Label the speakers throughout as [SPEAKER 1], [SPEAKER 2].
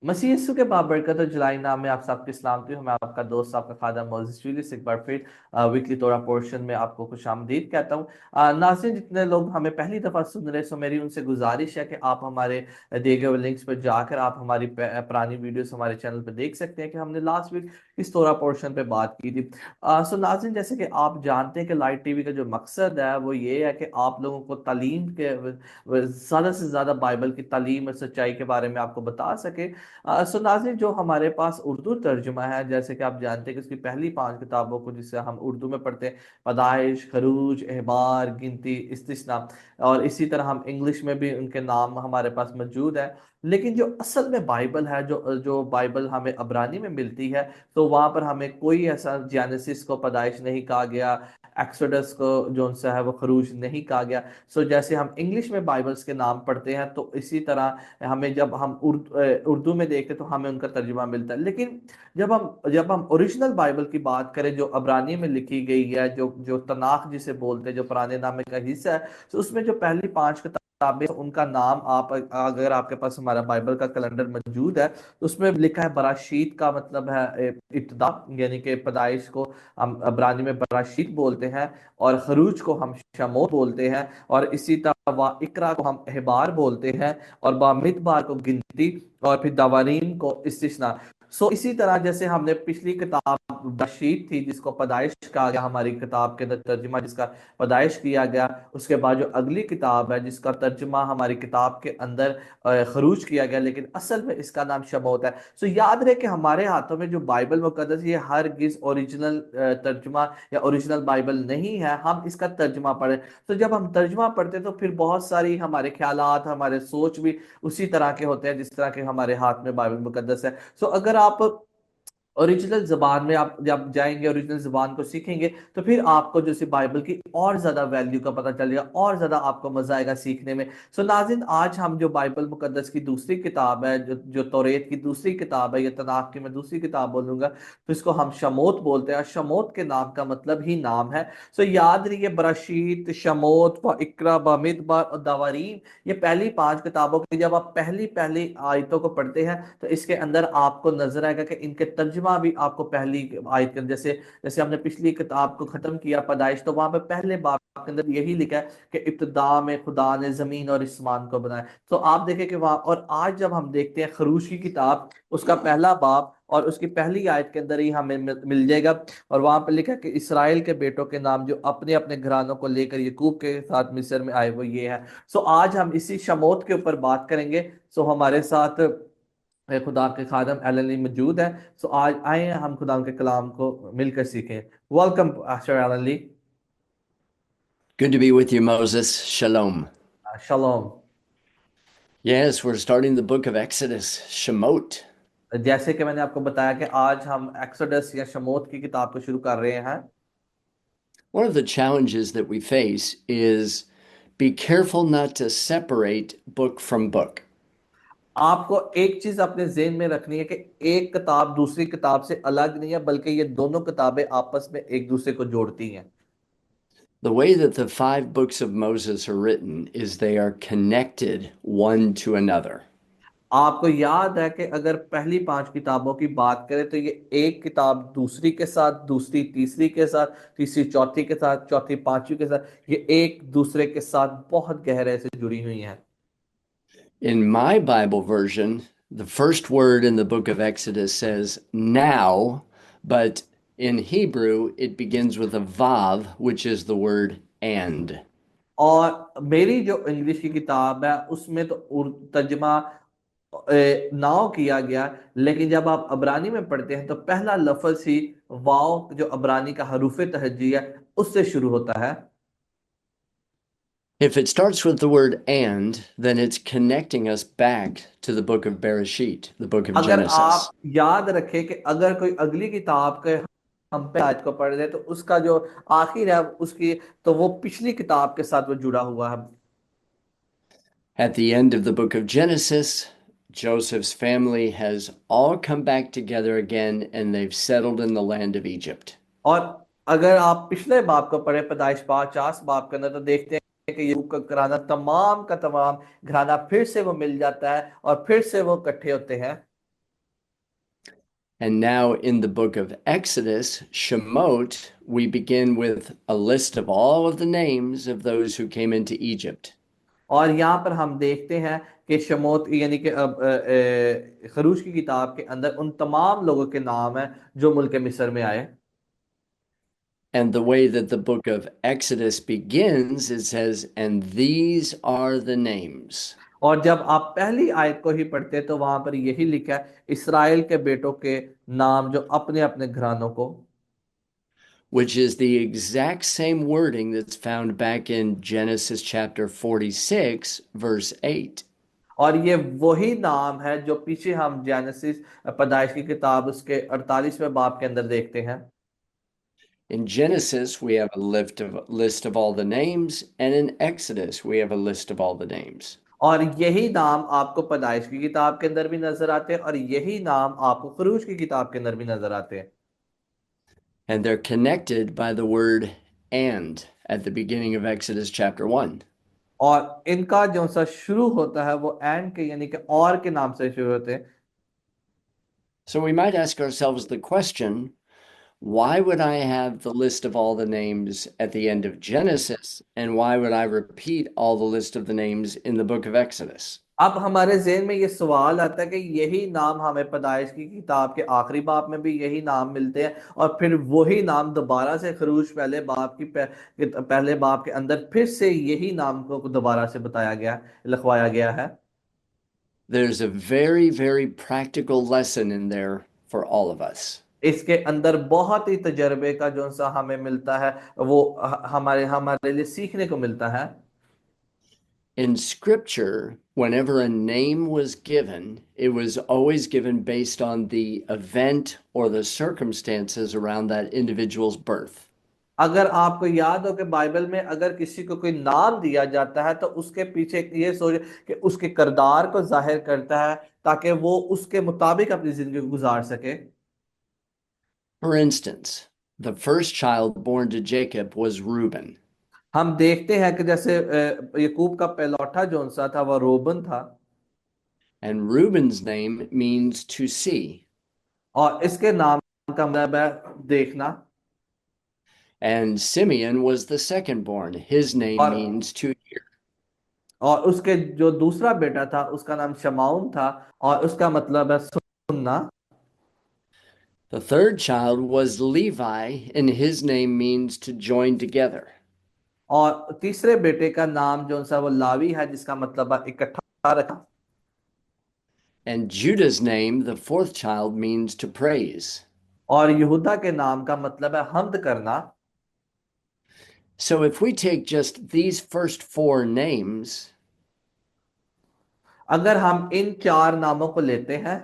[SPEAKER 1] मसीह यीशु के बाबरकत और जलाई नाम में आप सबकी सलामती हूँ। मैं आपका दोस्त आपका खादम मोजिस जूलियस एक बार फिर वीकली तोरा पोर्शन में आपको खुशामदीद कहता हूँ। नाज़रीन, जितने लोग हमें पहली दफा सुन रहे सो मेरी उनसे गुजारिश है कि आप हमारे दिए गए लिंक्स पर जाकर आप हमारी पुरानी वीडियोस हमारे चैनल पर देख सकते हैं कि हमने लास्ट वीक इस तोरा पोर्शन पे बात की थी। सो नाज़रीन, जैसे कि आप जानते हैं कि लाइट टीवी का जो मकसद है वो ये है कि आप लोगों को तालीम के ज़्यादा से ज़्यादा बाइबल की तालीम और सच्चाई के बारे में आपको बता सके। सो नाज़रीन, जो हमारे पास उर्दू तर्जुमा है, जैसे कि आप जानते हैं कि उसकी पहली 5 किताबों को जिसे हम उर्दू में पढ़ते हैं, पैदाइश, खरूज, अहबार, गिनती, इस्तिस्ना, और इसी तरह हम इंग्लिश में भी उनके नाम हमारे पास मौजूद है। लेकिन जो असल में बाइबल है, जो जो बाइबल हमें अब्रानी में मिलती है, तो वहां पर हमें कोई ऐसा जेनेसिस को पैदाइश नहीं कहा गया, एक्सोडस को जो सा है वो खरूज नहीं कहा गया। सो जैसे हम इंग्लिश में बाइबल्स के नाम पढ़ते हैं, तो इसी तरह हमें जब हम उर्दू में देखते तो हमें उनका तर्जुमा मिलता है। लेकिन जब हम ओरिजिनल बाइबल की बात करें जो अब्रानी में लिखी गई है, जो जो तनाख जिसे बोलते हैं, जो पुराने नामे का हिस्सा है, तो उसमें जो पहली 5 किताबें उनका नाम, आप अगर आपके पास हमारा बाइबल का कैलेंडर मौजूद है तो उसमें लिखा है बराशीत, का मतलब है इब्तिदा, यानी कि पैदाइश को हम अब्रानी में बराशीत बोलते हैं, और खरूज को हम शमोत बोलते हैं, और इसी तरह वा इकरा को हम अहबार बोलते हैं, और बामिदबार को गिनती, और फिर दवारीन को इस्तिस्ना। सो इसी तरह जैसे हमने पिछली किताब बशीर थी जिसको पैदाइश कहा गया, हमारी किताब के अंदर तर्जुमा जिसका पैदाइश किया गया, उसके बाद जो अगली किताब है जिसका तर्जुमा हमारी किताब के अंदर खरूज किया गया, लेकिन असल में इसका नाम शमौत है। सो याद रहे कि हमारे हाथों में जो बाइबल मुकद्दस, ये हरगिज ओरिजिनल तर्जुमा या ओरिजिनल बाइबल नहीं है, हम इसका तर्जुमा पढ़े। तो जब हम तर्जुमा पढ़ते तो फिर बहुत सारी हमारे ख्यालात, हमारे सोच भी उसी तरह के होते हैं जिस तरह के हमारे हाथ में बाइबल मुकद्दस है। सो अगर आप ओरिजिनल जबान में आप जब जाएंगे, ओरिजिनल जबान को सीखेंगे, तो फिर आपको जो सी बाइबल की और ज्यादा वैल्यू का पता चलेगा, और ज्यादा आपको मजा आएगा सीखने में। सो नाज़रीन, आज हम जो बाइबल मुकद्दस की दूसरी किताब है, जो जो तौरेत की दूसरी किताब है, या तनाख की मैं दूसरी किताब बोलूंगा, तो इसको हम शमोत बोलते हैं, और शमोत के नाम का मतलब ही नाम है। सो याद रखिए, बराशीत, शमोत, व इकरा, बमिदबार और दवारीन, ये पहली 5 किताबों की जब आप पहली पहली आयतों को पढ़ते हैं तो इसके अंदर आपको नजर आएगा कि इनके तर्जुमा भी आपको पहली आयत के अंदर, जैसे जैसे हमने पिछली किताब को खत्म किया पैदाइश, तो वहां पे पहले बाब के अंदर यही लिखा है कि इब्तिदा में खुदा ने जमीन और आसमान को बनाया। तो आप देखें कि वहां, और आज जब हम देखते हैं खरूज की किताब, उसका पहला बाब और उसकी पहली आयत के अंदर ही हमें मिल जाएगा, और वहां पर लिखा है कि इसराइल के बेटों के नाम जो अपने अपने घरानों को लेकर यकूब के साथ मिस्र में आए वो ये है। सो आज हम इसी शमोत के ऊपर बात करेंगे। सो हमारे साथ खुदा के खादम एलन ली मौजूद है। सो आज आए हम खुदा के कलाम को मिलकर सीखें। Welcome Allen Lee.
[SPEAKER 2] Good to be with you, Moses. Shalom.
[SPEAKER 1] Shalom.
[SPEAKER 2] Yes, we're starting the book of Exodus, Shemot.
[SPEAKER 1] जैसे कि मैंने आपको बताया कि आज हम एक्सोडस या शमोत की किताब को शुरू कर रहे हैं।
[SPEAKER 2] One of the challenges that we face is be careful not to separate book from book.
[SPEAKER 1] आपको एक चीज अपने जेहन में रखनी है कि एक किताब दूसरी किताब से अलग नहीं है, बल्कि ये दोनों किताबें आपस में एक दूसरे को जोड़ती हैं।
[SPEAKER 2] The way that the 5 books of Moses are written is they are connected one to another.
[SPEAKER 1] आपको याद है कि अगर पहली 5 किताबों की बात करें तो ये एक किताब दूसरी के साथ, दूसरी तीसरी के साथ, तीसरी चौथी के साथ, चौथी पांचवी के साथ, ये एक दूसरे के साथ बहुत गहरे से जुड़ी हुई हैं।
[SPEAKER 2] In my Bible version, the first word in the book of Exodus says now, but in Hebrew it begins with a vav, which is the word and.
[SPEAKER 1] और मेरी जो इंग्लिश की किताब है उसमें तो तर्जमा नाव किया गया, लेकिन जब आप अबरानी में पढ़ते हैं तो पहला लफ्ज ही वाव, जो अबरानी का हरूफ तहज्जी है, उससे शुरू होता है।
[SPEAKER 2] If it starts with the word and, then it's connecting us back to the book of Bereshit, the book of
[SPEAKER 1] अगर
[SPEAKER 2] Genesis.
[SPEAKER 1] आप याद रखें कि अगर कोई अगली किताब के हम पे आज को पढ़ रहे हैं तो उसका जो आखिर है उसकी, तो वो पिछली किताब के साथ वो जुड़ा हुआ है।
[SPEAKER 2] At the end of the book of Genesis, Joseph's family has all come back together again and they've settled in the land of Egypt.
[SPEAKER 1] और अगर आप पिछले बाब को पढ़े पैदाइश 50 बाब के अंदर, तो देखते हैं कि याकूब का घराना तमाम का तमाम घराना फिर से वो मिल जाता है और फिर से वो इकट्ठे होते हैं।
[SPEAKER 2] And now in the book of Exodus, Shemot, we begin with a list of all of the names of those who came into Egypt.
[SPEAKER 1] और यहाँ पर हम देखते हैं कि शमोत यानी कि खरूज की किताब के अंदर उन तमाम लोगों के नाम हैं जो मुल्क मिस्र में आए।
[SPEAKER 2] And the way that the book of Exodus begins, it says, and these are the names.
[SPEAKER 1] और जब आप पहली आयत को ही पढ़ते हैं तो वहां पर यही लिखा है, इसराइल के बेटों के नाम जो अपने अपने घरानों को,
[SPEAKER 2] Which is the exact same wording that's found back in Genesis chapter 46, verse 8.
[SPEAKER 1] और ये वही नाम है जो पीछे हम जेनेसिस पैदाइश की किताब उसके 48वें बाब के अंदर देखते हैं।
[SPEAKER 2] In Genesis, we have a list of all the names, and in Exodus, we have a list of all the names.
[SPEAKER 1] और यही नाम आपको पैदाइश की किताब के अंदर भी नजर आते हैं और यही नाम आपको खरूज की किताब के अंदर भी नजर आते हैं।
[SPEAKER 2] And they're connected by the word and at the beginning of Exodus chapter 1.
[SPEAKER 1] और इनका जो सा शुरू होता है वो एंड के यानी कि और के नाम से शुरू होते हैं।
[SPEAKER 2] So we might ask ourselves the question, why would I have the list of all the names at the end of Genesis, and why would I repeat all the list of the names in the book of Exodus?
[SPEAKER 1] अब हमारे ज़हन में ये सवाल आता है कि यही नाम हमें पैदाइश की किताब के आखिरी बाब में भी यही नाम मिलते हैं और फिर वही नाम दोबारा से खरूज पहले बाब की पहले बाब के अंदर फिर से यही नाम को दोबारा से बताया गया, लिखवाया गया है।
[SPEAKER 2] There's a very, very practical lesson in there for all of us.
[SPEAKER 1] इसके अंदर बहुत ही तजर्बे का जो सा हमें मिलता है वो हमारे हमारे लिए सीखने को मिलता है।
[SPEAKER 2] In scripture, whenever a name was given, it was always given based on the event or the circumstances around that individual's birth.
[SPEAKER 1] अगर आपको याद हो कि बाइबल में अगर किसी को कोई नाम दिया जाता है तो उसके पीछे ये सोच कि उसके किरदार को जाहिर करता है ताकि वो उसके मुताबिक अपनी जिंदगी को गुजार सके।
[SPEAKER 2] For instance, the first child born to Jacob was Reuben.
[SPEAKER 1] हम देखते हैं कि जैसे याकूब का पहलौठा जो सा था वह रोबन था
[SPEAKER 2] And Reuben's name means to see.
[SPEAKER 1] और इसके नाम का मतलब है देखना।
[SPEAKER 2] And Simeon was the second born. His name
[SPEAKER 1] और
[SPEAKER 2] means to hear.
[SPEAKER 1] और उसके जो दूसरा बेटा था उसका नाम शमाउन था और उसका मतलब है सुनना।
[SPEAKER 2] The third child was Levi, and his name means to join together.
[SPEAKER 1] और तीसरे बेटे का नाम जो सा वो लावी है जिसका मतलब है इकट्ठा रखा।
[SPEAKER 2] And Judah's name, the fourth child, means to praise.
[SPEAKER 1] और यहूदा के नाम का मतलब है हमद करना।
[SPEAKER 2] So if we take just these first four names,
[SPEAKER 1] अगर हम इन चार नामों को लेते हैं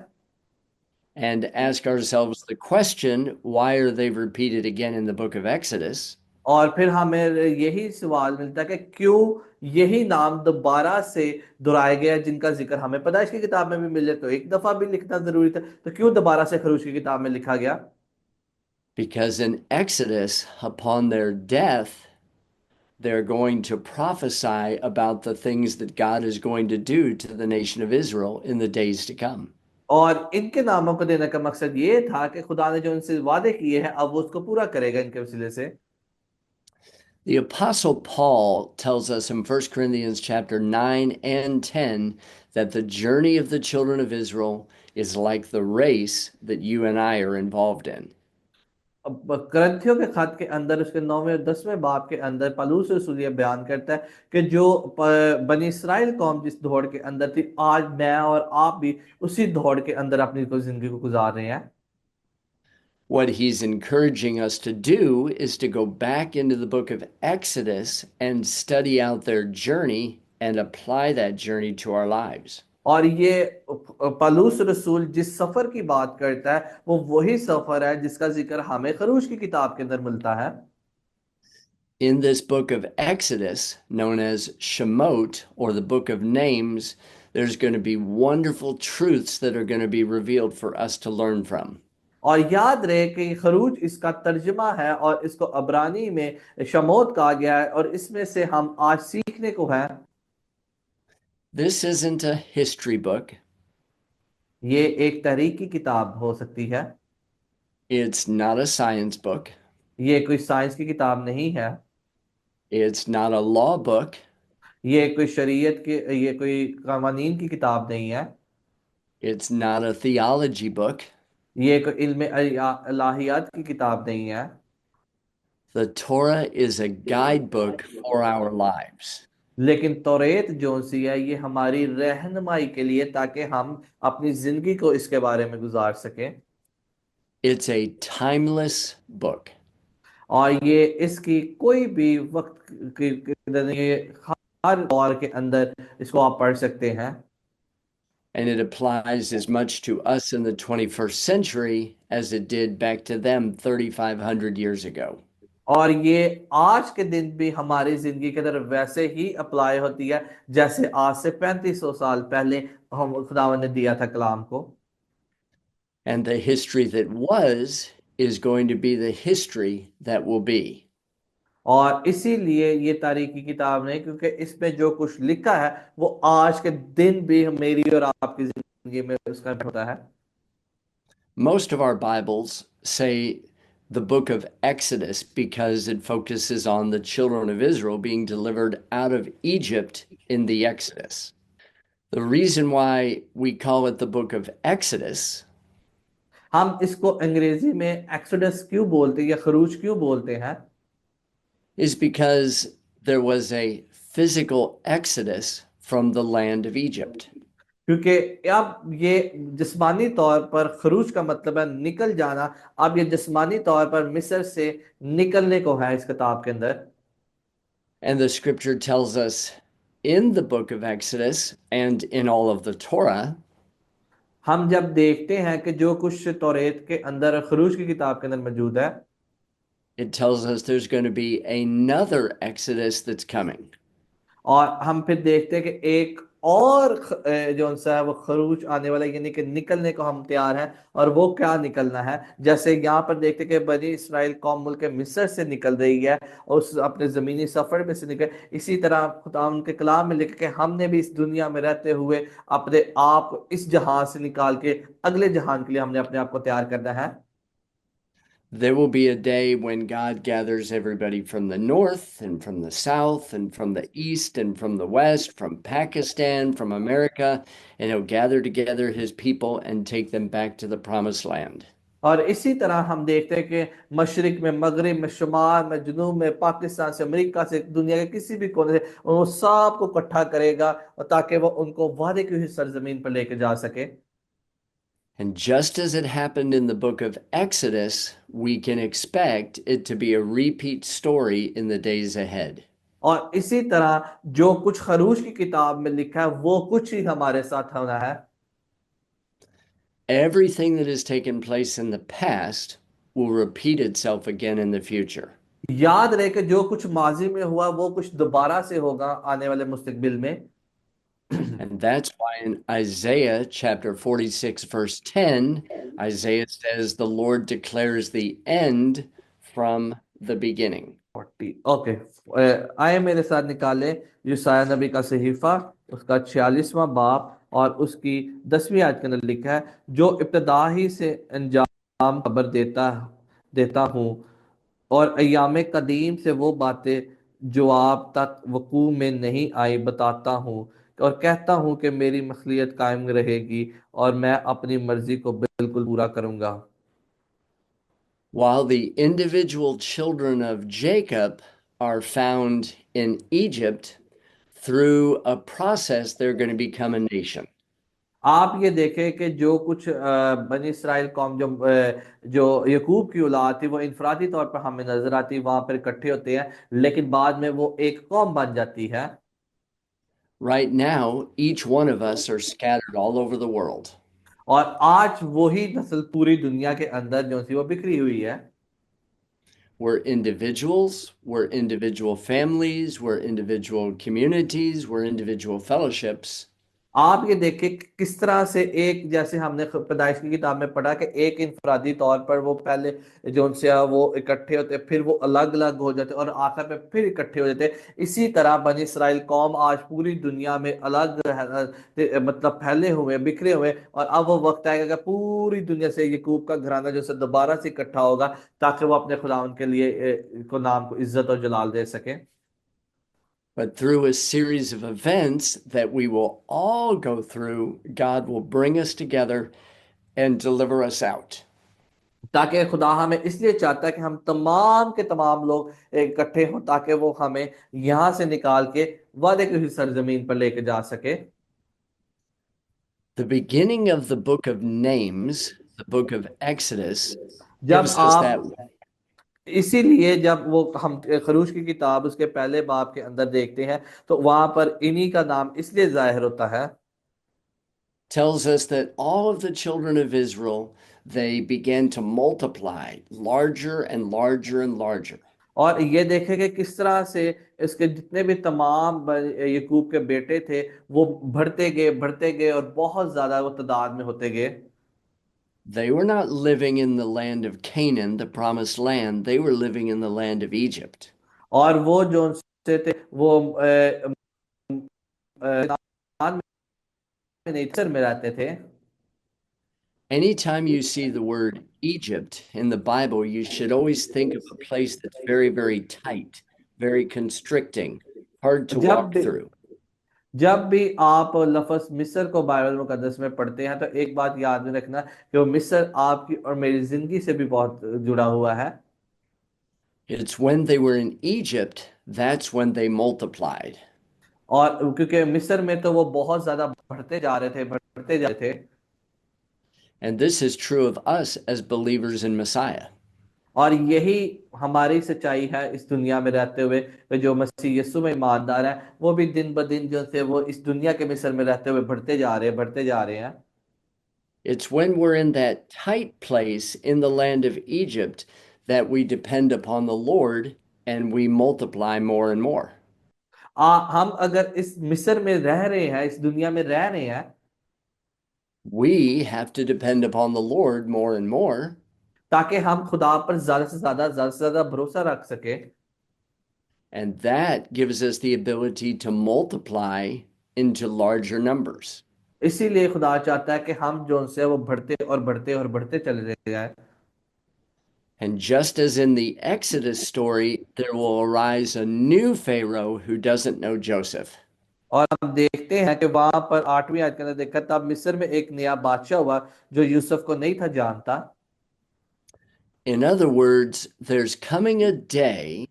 [SPEAKER 2] and ask ourselves the question, why are they repeated again in the book of Exodus?
[SPEAKER 1] और फिर हमें यही सवाल मिलता है कि क्यों यही नाम दोबारा से दोहराए गए जिनका जिक्र हमें पैदाइश की किताब में भी मिले तो एक दफा भी लिखना जरूरी था, तो क्यों दोबारा से खरूज की किताब में लिखा गया?
[SPEAKER 2] Because in Exodus, upon their death, they're going to prophesy about the things that God is going to do to the nation of Israel in the days to come.
[SPEAKER 1] और इनके नामों को देने का मकसद ये था कि खुदा ने जो इनसे वादे किए हैं अब वो उसको पूरा करेगा इनके वसीले से।
[SPEAKER 2] The Apostle Paul tells us in 1 Corinthians chapter 9 and 10 that the journey of the children of Israel is like the race that you and I are involved in.
[SPEAKER 1] अब करंथियों के खत के अंदर उसके 9वें और 10वें बाब के अंदर पौलुस रसूल ये बयान करता है कि जो बनी इस्राइल कौम जिस दौड़ के अंदर थी, आज मैं और आप भी उसी दौड़ के अंदर अपनी जिंदगी को गुजार रहे हैं।
[SPEAKER 2] What he's encouraging us to do is to go back into the book of Exodus and study out their journey and apply that journey to our lives.
[SPEAKER 1] और ये पौलुस रसूल जिस सफर की बात करता है वो वही सफर है जिसका जिक्र हमें खरूज की किताब के अंदर मिलता है।
[SPEAKER 2] In this book of Exodus, known as Shemot, or the book of names, there's going to be wonderful truths that are going to be revealed for us to learn from.
[SPEAKER 1] और याद रहे कि खरूज इसका तर्जुमा है और इसको अब्रानी में शमोत कहा गया है, और इसमें से हम आज सीखने को है।
[SPEAKER 2] This isn't a history book.
[SPEAKER 1] ये एक तहरीक की किताब हो सकती है।
[SPEAKER 2] It's not a science book.
[SPEAKER 1] ये कोई साइंस की किताब नहीं है।
[SPEAKER 2] It's not a law book.
[SPEAKER 1] ये कोई शरीयत की, ये कोई कानून की किताब नहीं है।
[SPEAKER 2] It's not a theology book.
[SPEAKER 1] ये कोई इल्म इलाहियात की किताब नहीं है।
[SPEAKER 2] The Torah is a guidebook for our lives.
[SPEAKER 1] लेकिन तौरेत जो सी है ये हमारी रहनुमाई के लिए, ताकि हम अपनी जिंदगी को इसके बारे में गुजार सकें।
[SPEAKER 2] It's a timeless book.
[SPEAKER 1] और ये इसकी कोई भी वक्त ये हर दौर के अंदर इसको आप पढ़ सकते हैं।
[SPEAKER 2] And it applies as much to us in the 21st century as it did back to them 3,500 years ago.
[SPEAKER 1] और ये आज के दिन भी हमारी जिंदगी के अंदर वैसे ही अप्लाई होती है जैसे आज से 3500 साल पहले हम खुदावंद ने दिया था कलाम को।
[SPEAKER 2] And the history that was is going to be the history that will be.
[SPEAKER 1] और इसीलिए ये तारीख की किताब नहीं, क्योंकि इसमें जो कुछ लिखा है वो आज के दिन भी मेरी और आपकी जिंदगी में उसका होता है।
[SPEAKER 2] Most of our Bibles say the book of Exodus because it focuses on the children of Israel being delivered out of Egypt in the Exodus. The reason why we call it the book of Exodus
[SPEAKER 1] हम इसको अंग्रेजी में exodus क्यों बोलते हैं या खरूज क्यों बोलते हैं?
[SPEAKER 2] is because there was a physical exodus from the land of Egypt.
[SPEAKER 1] क्योंकि अब ये जिस्मानी तौर पर खरूज का मतलब है निकल जाना। अब ये जिस्मानी तौर पर मिस्र से निकलने को है इस किताब के अंदर।
[SPEAKER 2] And the scripture tells us in the book of Exodus and in all of the Torah
[SPEAKER 1] हम जब देखते हैं कि जो कुछ तौरेत के अंदर खरूज की किताब के अंदर मौजूद है,
[SPEAKER 2] it tells us there's going to be another Exodus that's coming.
[SPEAKER 1] और हम फिर देखते हैं कि एक और जो सा है वो खरूज आने वाला है, यानी कि निकलने को हम तैयार हैं। और वो क्या निकलना है? जैसे यहाँ पर देखते हैं कि बनी इसराइल कौम मुल्क मिस्र से निकल रही है और उस अपने जमीनी सफर में से निकल, इसी तरह खुदा उनके कलाम में लिखा कि हमने भी इस दुनिया में रहते हुए अपने आप को इस जहां से निकाल के अगले जहान के लिए हमने अपने आप को तैयार करना है।
[SPEAKER 2] There will be a day when God gathers everybody from the north and from the south and from the east and from the west, from Pakistan, from America, and he'll gather together his people and take them back to the promised land.
[SPEAKER 1] और इसी तरह हम देखते हैं कि मशरिक में, मगरिब में, शुमाल में, जुनूब में, पाकिस्तान से, अमेरिका से, दुनिया के किसी भी कोने से वो सबको इकट्ठा करेगा, और ताकि वो उनको वादे की हुई सरजमीन पर लेके जा सके।
[SPEAKER 2] And just as it happened in the book of Exodus, we can expect it to be a repeat story in the days ahead.
[SPEAKER 1] और इसी तरह जो कुछ खरूज की किताब में लिखा है वो कुछ ही हमारे साथ होना है।
[SPEAKER 2] Everything that has taken place in the past will repeat itself again in the future.
[SPEAKER 1] याद रहे कि जो कुछ माजी में हुआ वो कुछ दोबारा से होगा आने वाले मुस्तकबिल में।
[SPEAKER 2] And that's why in Isaiah chapter 46, verse 10, Isaiah says, the Lord declares the end from the beginning.
[SPEAKER 1] 40 okay. आए मेरे साथ निकाले यूसाया नबी का सहीफा, उसका 46वां बाब और उसकी 10वीं आयत के अंदर लिखा है, जो इब्तदा ही से अंजाम खबर देता देता हूँ और अय्याम कदीम से वो बातें जो आप तक वकू में नहीं आई बताता हूँ, और कहता हूँ कि मेरी मखलियत कायम रहेगी और मैं अपनी मर्जी को बिल्कुल पूरा करूंगा।
[SPEAKER 2] While the individual children of Jacob are found in Egypt, through a process, they're going to become a nation.
[SPEAKER 1] आप ये देखें कि जो कुछ बनी इसराइल कौम जो यकूब की औलाद थी वो इनफरादी तौर पर हमें नजर आती, वहां पर इकट्ठे होते हैं, लेकिन बाद में वो एक कौम बन जाती है।
[SPEAKER 2] Right now, each one of us are scattered all over the world.
[SPEAKER 1] और आज वही नस्ल पूरी दुनिया के अंदर जो सी वो बिखरी हुई है।
[SPEAKER 2] We're individuals, we're individual families, we're individual communities, we're individual fellowships.
[SPEAKER 1] आप ये देखिए कि किस तरह से एक, जैसे हमने पैदाइश की किताब में पढ़ा कि एक इनफरादी तौर पर वो पहले जो उनसे वो इकट्ठे होते, फिर वो अलग अलग हो जाते और आखिर में फिर इकट्ठे हो जाते। इसी तरह बनी इसराइल कौम आज पूरी दुनिया में अलग मतलब फैले हुए, बिखरे हुए, और अब वो वक्त आएगा कि पूरी दुनिया से यकूब का घराना जो है दोबारा से इकट्ठा होगा, ताकि वो अपने खुदा उनके लिए को नाम को इज्जत और जलाल दे सके।
[SPEAKER 2] But through a series of events that we will all go through, God will bring us together and deliver us out.
[SPEAKER 1] ताकि खुदा हमें इसलिए चाहता है कि हम तमाम के तमाम लोग इकट्ठे हों, ताकि वो हमें यहां से निकाल के वादे की हुई सरजमीन पर लेके जा सके।
[SPEAKER 2] The beginning of the book of names, the book of Exodus,
[SPEAKER 1] जब
[SPEAKER 2] gives us that.
[SPEAKER 1] आप इसीलिए जब वो हम खरूज की किताब उसके पहले बाब के अंदर देखते हैं, तो वहां पर इन्हीं का नाम इसलिए जाहिर होता है।
[SPEAKER 2] Tells us that all of the children of Israel, they began to multiply larger and larger and larger.
[SPEAKER 1] और ये देखें कि किस तरह से इसके जितने भी तमाम यकूब के बेटे थे, वो बढ़ते गए और बहुत ज्यादा वो तादाद में होते गए।
[SPEAKER 2] They were not living in the land of Canaan, the promised land. They were living in the land of Egypt.
[SPEAKER 1] और वो जो से थे वो नान में नहीं, सर में रहते थे।
[SPEAKER 2] Anytime you see the word Egypt in the Bible, you should always think of a place that's very, very tight, very constricting, hard to
[SPEAKER 1] जब
[SPEAKER 2] walk
[SPEAKER 1] भी
[SPEAKER 2] through.
[SPEAKER 1] जब भी आप लफ्ज मिस्र को बाइबल मुकद्दस में पढ़ते हैं, तो एक बात याद में रखना कि वो मिस्र आपकी और मेरी जिंदगी से भी बहुत जुड़ा हुआ है।
[SPEAKER 2] It's when they were in Egypt, that's when they multiplied.
[SPEAKER 1] और क्योंकि मिस्र में तो वो बहुत ज्यादा बढ़ते जा रहे थे, बढ़ते जा रहे थे।
[SPEAKER 2] And this is true of us as believers in Messiah.
[SPEAKER 1] और यही हमारी सच्चाई है इस दुनिया में रहते हुए, कि जो मसीह यीशु में ईमानदार है, वो भी दिन ब दिन जो से वो इस दुनिया के मिस्र में रहते हुए बढ़ते जा रहे हैं, बढ़ते जा रहे हैं।
[SPEAKER 2] It's when we're in that tight place in the land of Egypt that we depend upon the Lord and we multiply more and more.
[SPEAKER 1] हम अगर इस मिस्र में रह रहे हैं, इस दुनिया में रह रहे हैं,
[SPEAKER 2] We have to depend upon the Lord more and more,
[SPEAKER 1] ताकि हम खुदा पर ज्यादा से ज्यादा भरोसा रख सके।
[SPEAKER 2] and that gives us the ability to multiply into larger numbers.
[SPEAKER 1] इसीलिए खुदा चाहता है कि हम जो उनसे वो बढ़ते और बढ़ते और बढ़ते चले जाए।
[SPEAKER 2] And just as in the Exodus story, there will arise a new Pharaoh who doesn't know Joseph.
[SPEAKER 1] और हम देखते हैं कि वहां पर 8वीं आयत के अंदर देखा, तब मिस्र में एक नया बादशाह हुआ जो यूसुफ को नहीं था जानता।
[SPEAKER 2] In other words, there's coming a day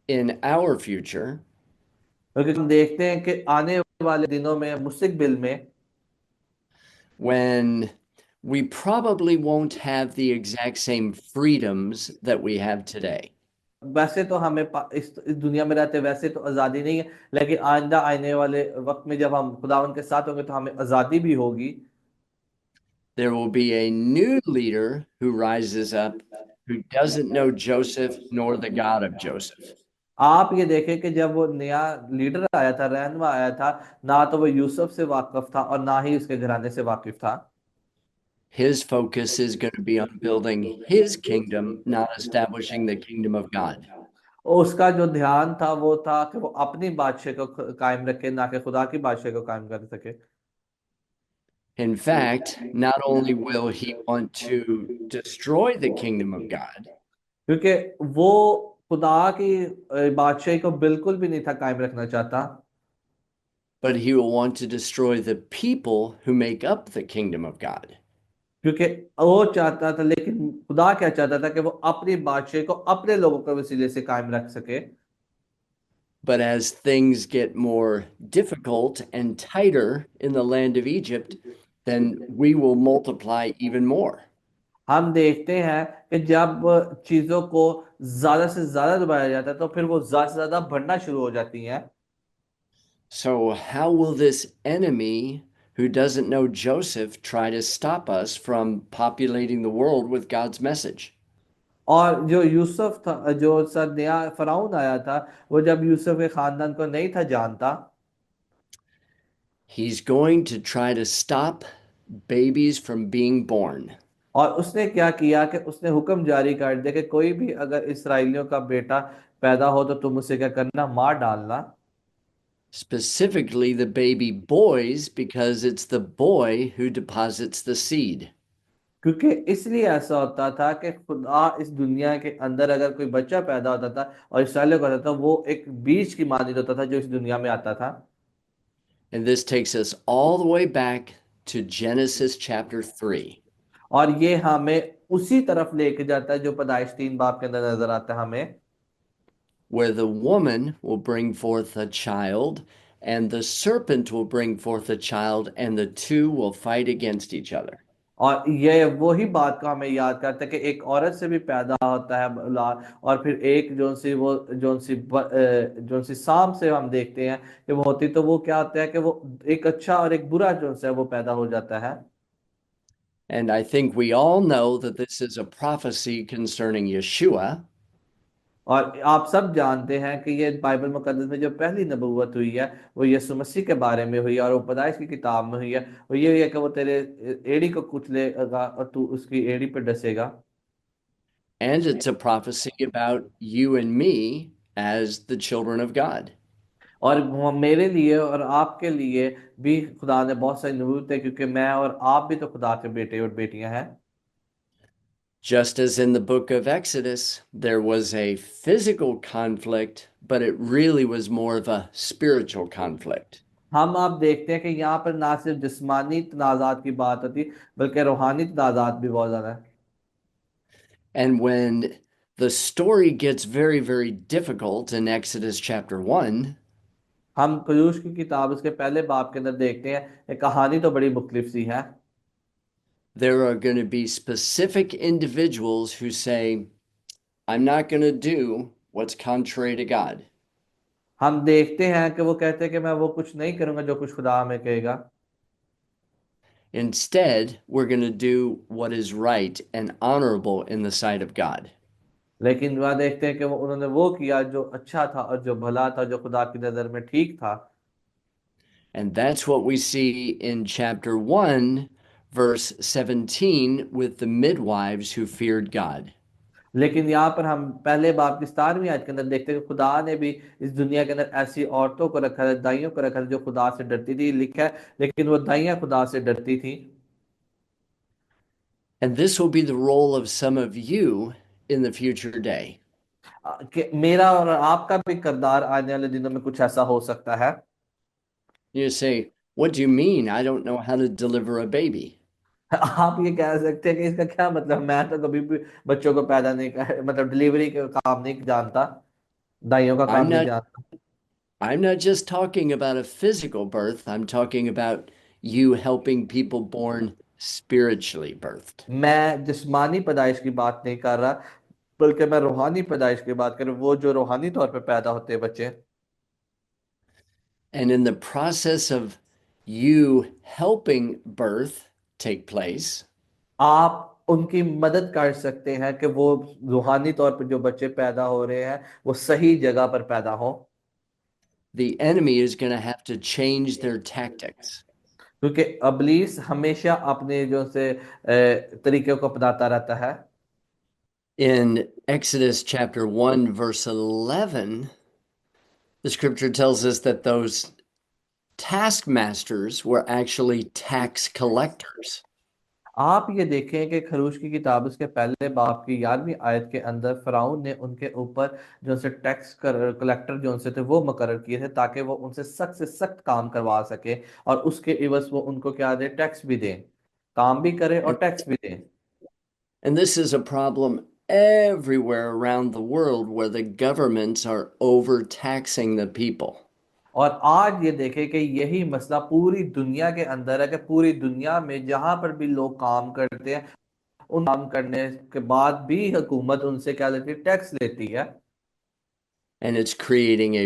[SPEAKER 2] in our future
[SPEAKER 1] क्योंकि हम देखते हैं कि आने वाले दिनों में, मुस्तकबिल में,
[SPEAKER 2] when we probably won't have the exact same freedoms that we have today.
[SPEAKER 1] वैसे तो हमें इस दुनिया में रहते वैसे तो आज़ादी नहीं है, लेकिन आइंदा आने वाले वक्त में जब हम खुदा उनके साथ होंगे तो हमें आज़ादी भी होगी।
[SPEAKER 2] There will be a new leader who rises up who doesn't know Joseph nor the God of Joseph.
[SPEAKER 1] आप ये देखें कि जब वो नया लीडर आया था, रहनुमा आया था, ना तो वो यूसुफ से वाकिफ था और ना ही उसके घराने से वाकिफ था।
[SPEAKER 2] His focus is going to be on building his kingdom, not establishing the kingdom of God.
[SPEAKER 1] और उसका जो ध्यान था वो था कि वो अपनी बादशाह को कायम रखे, ना कि खुदा की बादशाह को कायम कर सके।
[SPEAKER 2] In fact, not only will he want to destroy the kingdom of God,
[SPEAKER 1] क्योंकि वो खुदा की बादशाही को बिल्कुल भी नहीं था कायम रखना चाहता,
[SPEAKER 2] but he will want to destroy the people who make up the kingdom of God.
[SPEAKER 1] क्योंकि वो चाहता था, लेकिन खुदा क्या चाहता था कि वो अपनी बादशाही को अपने लोगों के वसीले से कायम रख सके।
[SPEAKER 2] But as things get more difficult and tighter in the land of Egypt, then we will multiply even more.
[SPEAKER 1] हम देखते हैं कि जब चीजों को ज्यादा से ज्यादा दबाया जाता है, तो फिर वो ज्यादा से ज्यादा बढ़ना शुरू हो जाती हैं।
[SPEAKER 2] So, how will this enemy who doesn't know Joseph try to stop us from populating the world with God's message?
[SPEAKER 1] और जो यूसुफ था, जो सर नया फराउन आया था, वो जब यूसुफ के खानदान को नहीं था जानता,
[SPEAKER 2] He's going to try to stop babies from being born.
[SPEAKER 1] और उसने क्या किया कि उसने हुक्म जारी कर दिया कि कोई भी अगर इसराइलियों का बेटा पैदा हो तो तुम उसे क्या करना, मार डालना।
[SPEAKER 2] Specifically the baby boys, because it's the boy who deposits the seed.
[SPEAKER 1] क्योंकि इसलिए ऐसा होता था कि खुदा इस दुनिया के अंदर अगर कोई बच्चा पैदा होता था और इसराइलियों का होता था, वो एक बीज की मानित होता था जो इस दुनिया में आता था।
[SPEAKER 2] And this takes us all the way back to Genesis chapter 3,
[SPEAKER 1] और ये हमें उसी तरफ लेके जाता है जो पैदाइश 3 बाब के अंदर नजर आता है हमें,
[SPEAKER 2] where the woman will bring forth a child, and the serpent will bring forth a child, and the two will fight against each other.
[SPEAKER 1] और ये वही बात को हमें याद करता है कि एक औरत से भी पैदा होता है औलाद, और फिर एक जोन सी सांप से हम देखते हैं कि वो होती, तो वो क्या होता है कि वो एक अच्छा और एक बुरा जोन सा है वो पैदा हो जाता है।
[SPEAKER 2] And I think we all know that this is a prophecy concerning Yeshua.
[SPEAKER 1] और आप सब जानते हैं कि ये बाइबल मुकद्दस में जो पहली नबूवत हुई है वो यीशु मसीह के बारे में हुई है, और वो पैदाइश की किताब में हुई है। वो ये हुई है कि वो तेरे एड़ी को कुचलेगा और तू उसकी एड़ी पे डसेगा।
[SPEAKER 2] And it's a prophecy about you and me as the children of God.
[SPEAKER 1] और वो मेरे लिए और आपके लिए भी खुदा ने बहुत सारी नबूवत है, क्योंकि मैं और आप भी तो खुदा के बेटे और बेटियां हैं।
[SPEAKER 2] Just as in the book of Exodus, there was a physical conflict, but it really was more of a spiritual conflict.
[SPEAKER 1] हम आप देखते हैं कि यहाँ पर ना सिर्फ जिस्मानी तनाजात की बात होती, बल्कि रूहानी तनाजात भी बहुत ज्यादा है।
[SPEAKER 2] And when the story gets very, very difficult in Exodus chapter 1,
[SPEAKER 1] हम कलूश की किताब उसके पहले बाब के अंदर देखते हैं, ये कहानी तो बड़ी मुख्तलिफ सी है।
[SPEAKER 2] there are going to be specific individuals who say, I'm not going to do what's contrary to God.
[SPEAKER 1] हम देखते हैं कि वो कहते हैं कि मैं वो कुछ नहीं करूंगा जो कुछ खुदा हमें कहेगा।
[SPEAKER 2] Instead, we're going to do what is right and honorable in the sight of God.
[SPEAKER 1] लेकिन वह देखते हैं कि वो उन्होंने वो किया जो अच्छा था और जो भला था, जो खुदा की नजर में ठीक था।
[SPEAKER 2] And that's what we see in chapter 1, verse 17, with the midwives who feared God.
[SPEAKER 1] लेकिन यहाँ पर हम पहले बाप की 17वीं आयत के अंदर देखते हैं कि खुदा ने भी इस दुनिया के अंदर ऐसी औरतों को रखा है, दाइयों को रखा है जो खुदा से डरती थी, लिखा है, लेकिन वो दाइयां खुदा से डरती थी।
[SPEAKER 2] And this will be the role of some of you in the future day.
[SPEAKER 1] कि मेरा और आपका भी किरदार आने वाले दिनों में कुछ ऐसा हो सकता है।
[SPEAKER 2] You say, what do you mean? I don't know how to deliver a baby.
[SPEAKER 1] आप ये कह सकते हैं कि इसका क्या मतलब, मैं तो कभी भी बच्चों को पैदा नहीं कर, मतलब डिलीवरी का काम नहीं जानता, दाइयों का
[SPEAKER 2] I'm
[SPEAKER 1] काम नहीं
[SPEAKER 2] not
[SPEAKER 1] जानता।
[SPEAKER 2] I'm not just talking about a physical birth. I'm talking about you helping people born spiritually birthed.
[SPEAKER 1] मैं जिस्मानी पैदाइश की बात नहीं कर रहा, बल्कि मैं रूहानी पैदाइश की बात कर रहा हूँ, वो जो रूहानी तौर पे पैदा होते हैं बच्चे।
[SPEAKER 2] And in the process of you helping birth take place,
[SPEAKER 1] आप उनकी मदद कर सकते हैं कि वो रूहानी तौर पे जो बच्चे पैदा हो रहे हैं वो सही जगह पर पैदा हो।
[SPEAKER 2] the enemy is going to have to change their tactics.
[SPEAKER 1] क्योंकि अबलीस हमेशा अपने जो से तरीके को अपनाता रहता है।
[SPEAKER 2] In Exodus chapter 1, verse 11, the scripture tells us that those taskmasters were actually tax collectors.
[SPEAKER 1] आप ये देखें कि खरूज की किताब उसके पहले बाप की 11वीं आयत के अंदर फराउन ने उनके ऊपर जो से टैक्स कलेक्टर जो से थे वो मुकर्रर किए थे, ताकि वो उनसे सख्त से सख्त काम करवा सके, और उसके इवज वो उनको क्या दे, टैक्स भी दें, काम भी करें और
[SPEAKER 2] And,
[SPEAKER 1] टैक्स भी दें।
[SPEAKER 2] and this is a problem everywhere around the world where the governments are overtaxing the people.
[SPEAKER 1] और आज ये देखें कि यही मसला पूरी दुनिया के अंदर है, कि पूरी दुनिया में जहां पर भी लोग काम करते हैं, उन काम करने के बाद भी हुकूमत उनसे क्या लेती है, टैक्स लेती है।
[SPEAKER 2] And it's creating a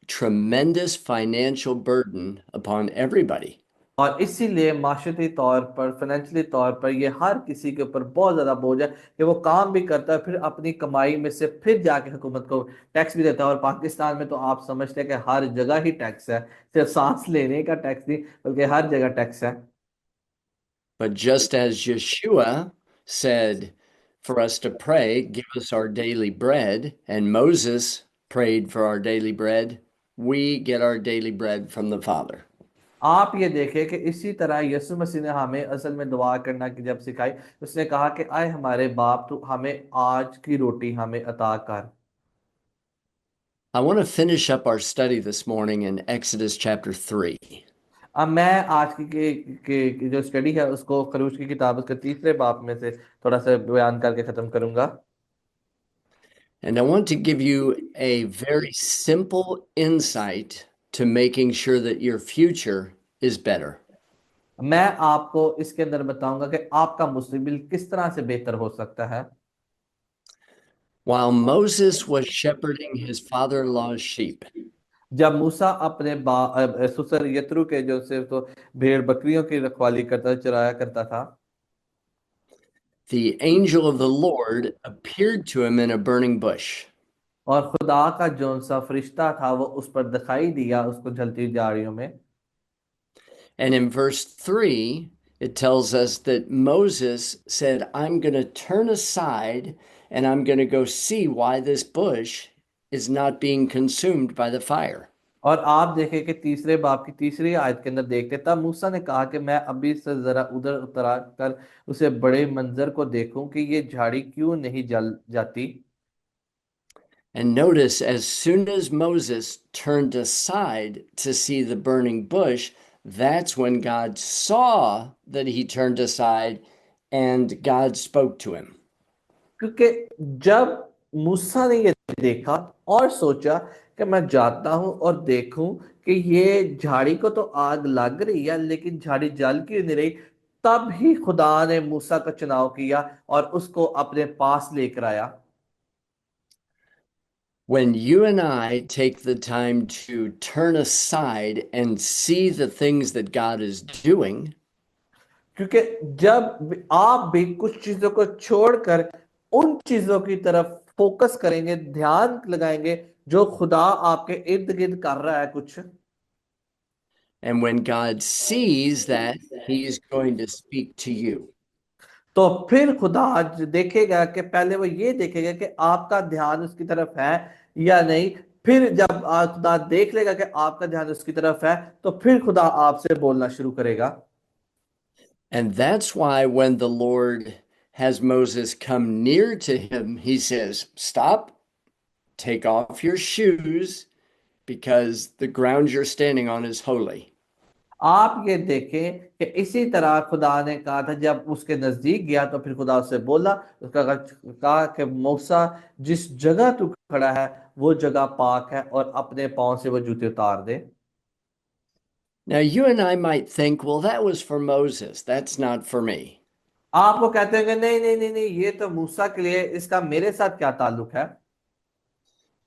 [SPEAKER 2] tremendous financial burden upon everybody.
[SPEAKER 1] और इसीलिए माशरती तौर पर, फाइनेंशियली तौर पर ये हर किसी के ऊपर बहुत ज्यादा बोझ है कि वो काम भी करता है, फिर अपनी कमाई में से फिर जाके हुकूमत को टैक्स भी देता है। और पाकिस्तान में तो आप समझते हैं कि हर जगह ही टैक्स है, सिर्फ सांस लेने का टैक्स नहीं बल्कि हर जगह टैक्स है।
[SPEAKER 2] But just as Yeshua said for us to pray, give us our daily bread, and Moses prayed for our daily bread, we get our daily bread from the Father.
[SPEAKER 1] आप ये देखें कि इसी तरह यीशु मसीह ने हमें असल में दुआ करना की जब सिखाई, उसने कहा कि आए हमारे बाप, तू हमें आज की रोटी हमें अता कर।
[SPEAKER 2] I want to finish up our study this morning in Exodus chapter 3.
[SPEAKER 1] अब मैं आज की जो स्टडी है उसको खरूज की किताब उसके तीसरे बाब में से थोड़ा सा बयान करके खत्म करूंगा।
[SPEAKER 2] And I want to give you a very simple insight to making sure that your future is better.
[SPEAKER 1] मैं आपको इसके अंदर बताऊंगा कि आपका मुस्तकबिल किस तरह से बेहतर हो सकता है।
[SPEAKER 2] While Moses was shepherding his father in law's sheep,
[SPEAKER 1] जब मूसा अपने ससुर यत्रो के जो सिर्फ तो भेड़ बकरियों की रखवाली करता चराया करता था,
[SPEAKER 2] the angel of the Lord appeared to him in a burning bush.
[SPEAKER 1] और खुदा का जो सा फरिश्ता था वो उस पर दिखाई दिया उसको जलती हुई झाड़ियों में।
[SPEAKER 2] And in verse 3, it tells us that Moses said, I'm going to turn aside and I'm going to go see why this bush is not being consumed by the fire.
[SPEAKER 1] और आप देखें कि तीसरे बाब की तीसरी आयत के अंदर देखते, तब मूसा ने कहा कि मैं अभी से जरा उधर उतरा कर उसे बड़े मंजर को देखूं कि ये झाड़ी क्यों नहीं जल जाती।
[SPEAKER 2] And notice, as soon as Moses turned aside to see the burning bush, that's when God saw that he turned aside and God spoke to him.
[SPEAKER 1] क्योंकि जब मूसा ने ये देखा और सोचा कि मैं जाता हूं और देखूं कि ये झाड़ी को तो आग लग रही है लेकिन झाड़ी जल क्यों नहीं रही, तब ही खुदा ने मूसा का चुनाव किया और उसको अपने पास लेकर आया।
[SPEAKER 2] When you and I take the time to turn aside and see the things that God is doing,
[SPEAKER 1] क्योंकि जब आप भी कुछ चीजों को छोड़कर उन चीजों की तरफ फोकस करेंगे, ध्यान लगाएंगे जो खुदा आपके इर्द गिर्द कर रहा है कुछ,
[SPEAKER 2] and when God sees that, He's going to speak to you.
[SPEAKER 1] तो फिर खुदा आज देखेगा कि पहले वो ये देखेगा कि आपका ध्यान उसकी तरफ है या नहीं। फिर जब खुदा देख लेगा कि आपका ध्यान उसकी तरफ है, तो फिर खुदा आपसे बोलना शुरू करेगा।
[SPEAKER 2] And that's why when the Lord has Moses come near to him, He says, Stop, take off your shoes, because the ground you're standing on is holy.
[SPEAKER 1] आप ये देखें कि इसी तरह खुदा ने कहा था, जब उसके नजदीक गया तो फिर खुदा उससे बोला, उसका कहा कि मूसा, जिस जगह तू खड़ा है वो जगह पाक है और अपने पांव से वो जूते उतार दे।
[SPEAKER 2] Now, you and I might think, well, that was for Moses. That's not for me.
[SPEAKER 1] आप वो कहते हैं कि नहीं नहीं नहीं नहीं, ये तो मूसा के लिए, इसका मेरे साथ क्या ताल्लुक है।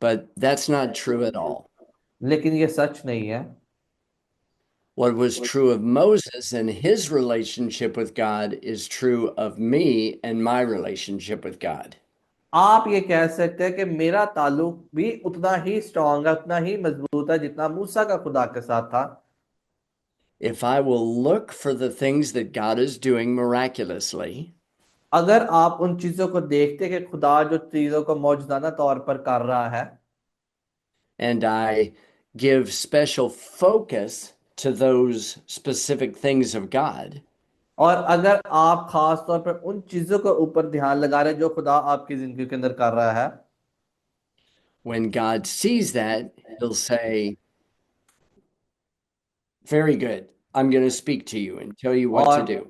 [SPEAKER 2] But that's not true at all.
[SPEAKER 1] लेकिन ये सच नहीं है।
[SPEAKER 2] What was true of Moses and his relationship with God is true of me and my relationship with God.
[SPEAKER 1] आप ये कह सकते हैं कि मेरा ताल्लुक भी उतना ही स्ट्रांग है, उतना ही मजबूत है जितना मूसा का खुदा के साथ था।
[SPEAKER 2] If I will look for the things that God is doing miraculously,
[SPEAKER 1] अगर आप उन चीजों को देखते कि खुदा जो चीजों को मौजूदाना तौर पर कर रहा है,
[SPEAKER 2] and I give special focus to those specific things of God,
[SPEAKER 1] और अगर आप खास तौर पर उन चीजों के ऊपर ध्यान लगा रहे हैं जो खुदा आपकी जिंदगी के अंदर कर रहा है,
[SPEAKER 2] when God sees that, He'll say, Very good. I'm going to speak to you and tell you what to
[SPEAKER 1] और
[SPEAKER 2] do.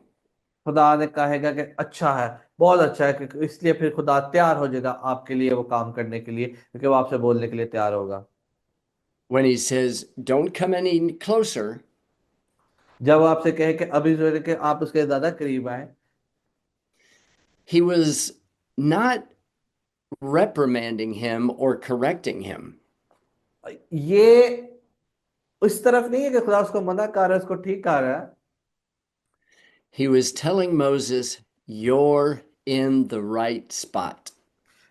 [SPEAKER 1] खुदा ने कहेगा कि अच्छा है, बहुत अच्छा है, कि इसलिए फिर खुदा तैयार हो जाएगा आपके लिए वो काम करने के लिए, क्योंकि वो आपसे बोलने के लिए तैयार होगा।
[SPEAKER 2] When He says, Don't come any closer,
[SPEAKER 1] जब वो आपसे कहे कि अभी जो है कि आप उसके ज्यादा करीब आए,
[SPEAKER 2] He was not reprimanding him or correcting him.
[SPEAKER 1] ये उस तरफ नहीं है कि खुदा उसको मना कर रहा है, उसको ठीक कर रहा है।
[SPEAKER 2] He was telling Moses, you're in the right spot.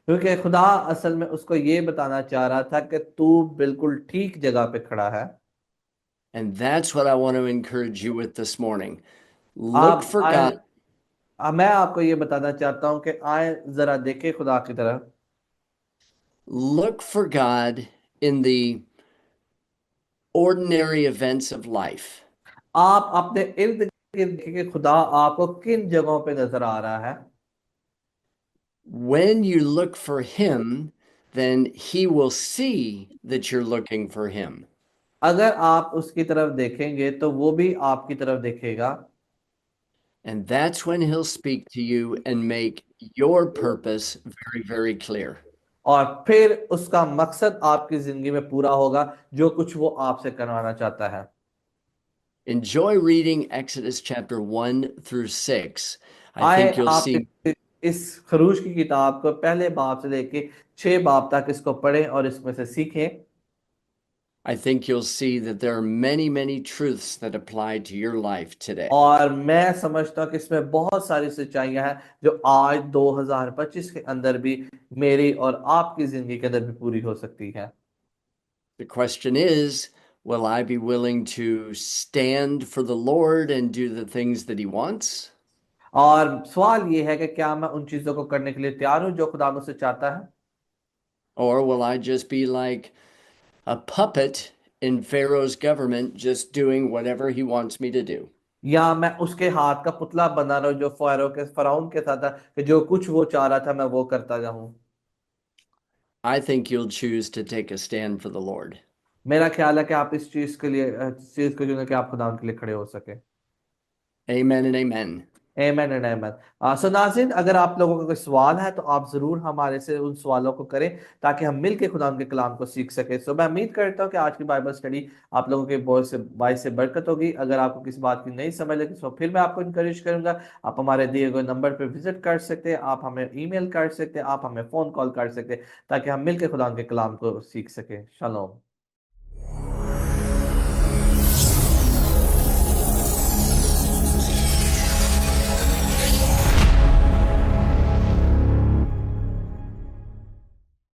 [SPEAKER 1] क्योंकि खुदा असल में उसको ये बताना चाह रहा था कि तू बिल्कुल ठीक जगह पे खड़ा है।
[SPEAKER 2] And that's what I want to encourage you with this morning. Look
[SPEAKER 1] आप
[SPEAKER 2] for
[SPEAKER 1] आए,
[SPEAKER 2] God.
[SPEAKER 1] मैं आपको ये बताना चाहता हूँ कि आए जरा देखें खुदा की तरफ।
[SPEAKER 2] Look for God in the ordinary events of life.
[SPEAKER 1] आप अपने इर्द गिर्द देखें कि खुदा आपको किन जगहों पे नजर आ रहा है।
[SPEAKER 2] When you look for Him, then He will see that you're looking for Him.
[SPEAKER 1] अगर आप उसकी तरफ देखेंगे तो वो भी आपकी तरफ देखेगा।
[SPEAKER 2] And that's when He'll speak to you and make your purpose very, very clear.
[SPEAKER 1] और फिर उसका मकसद आपकी जिंदगी में पूरा होगा, जो कुछ वो आपसे करवाना चाहता है।
[SPEAKER 2] Enjoy reading Exodus chapter 1 through 6. I
[SPEAKER 1] आए
[SPEAKER 2] think you'll
[SPEAKER 1] आप
[SPEAKER 2] see
[SPEAKER 1] इस खरूज की किताब को पहले बाब से लेके 6 बाब तक इसको पढ़ें और इसमें से सीखें।
[SPEAKER 2] I think you'll see that there are many, many truths that apply to your life today.
[SPEAKER 1] और मैं समझता हूँ कि इसमें बहुत सारी सच्चाइयां हैं जो आज 2025 के अंदर भी मेरी और आपकी जिंदगी के अंदर भी पूरी हो सकती है।
[SPEAKER 2] The question is, will I be willing to stand for the Lord and do the things that He wants?
[SPEAKER 1] और सवाल ये है कि क्या मैं उन चीजों को करने के लिए तैयार हूं जो खुदा मुझसे चाहता है,
[SPEAKER 2] Or will I just be like a puppet in Pharaoh's government, just doing whatever he wants me to do?
[SPEAKER 1] या मैं उसके हाथ का पुतला बना रहा हूं जो फराउन के साथ था कि जो कुछ वो चाह रहा था मैं वो करता जाऊं।
[SPEAKER 2] I think you'll choose to take a stand for the Lord.
[SPEAKER 1] मेरा ख्याल है कि आप इस चीज के लिए इस चीज को चुने कि आप खुदा के लिए खड़े हो सके।
[SPEAKER 2] Amen and amen.
[SPEAKER 1] आमीन एंड आमीन। सो नाज़रीन, अगर आप लोगों का कोई सवाल है तो आप जरूर हमारे से उन सवालों को करें ताकि हम मिल के खुदा के कलाम को सीख सके। सो मैं उम्मीद करता हूँ कि आज की बाइबल स्टडी आप लोगों के बहुत से भाई से बरकत होगी। अगर आपको किसी बात की नहीं समझ लगे तो फिर मैं आपको इनकरेज करूंगा, आप हमारे दिए गए नंबर पर विजिट कर सकते हैं, आप हमें ईमेल कर सकते हैं, आप हमें फोन कॉल कर सकते हैं ताकि हम मिल के खुदा के कलाम को सीख सके। शालोम।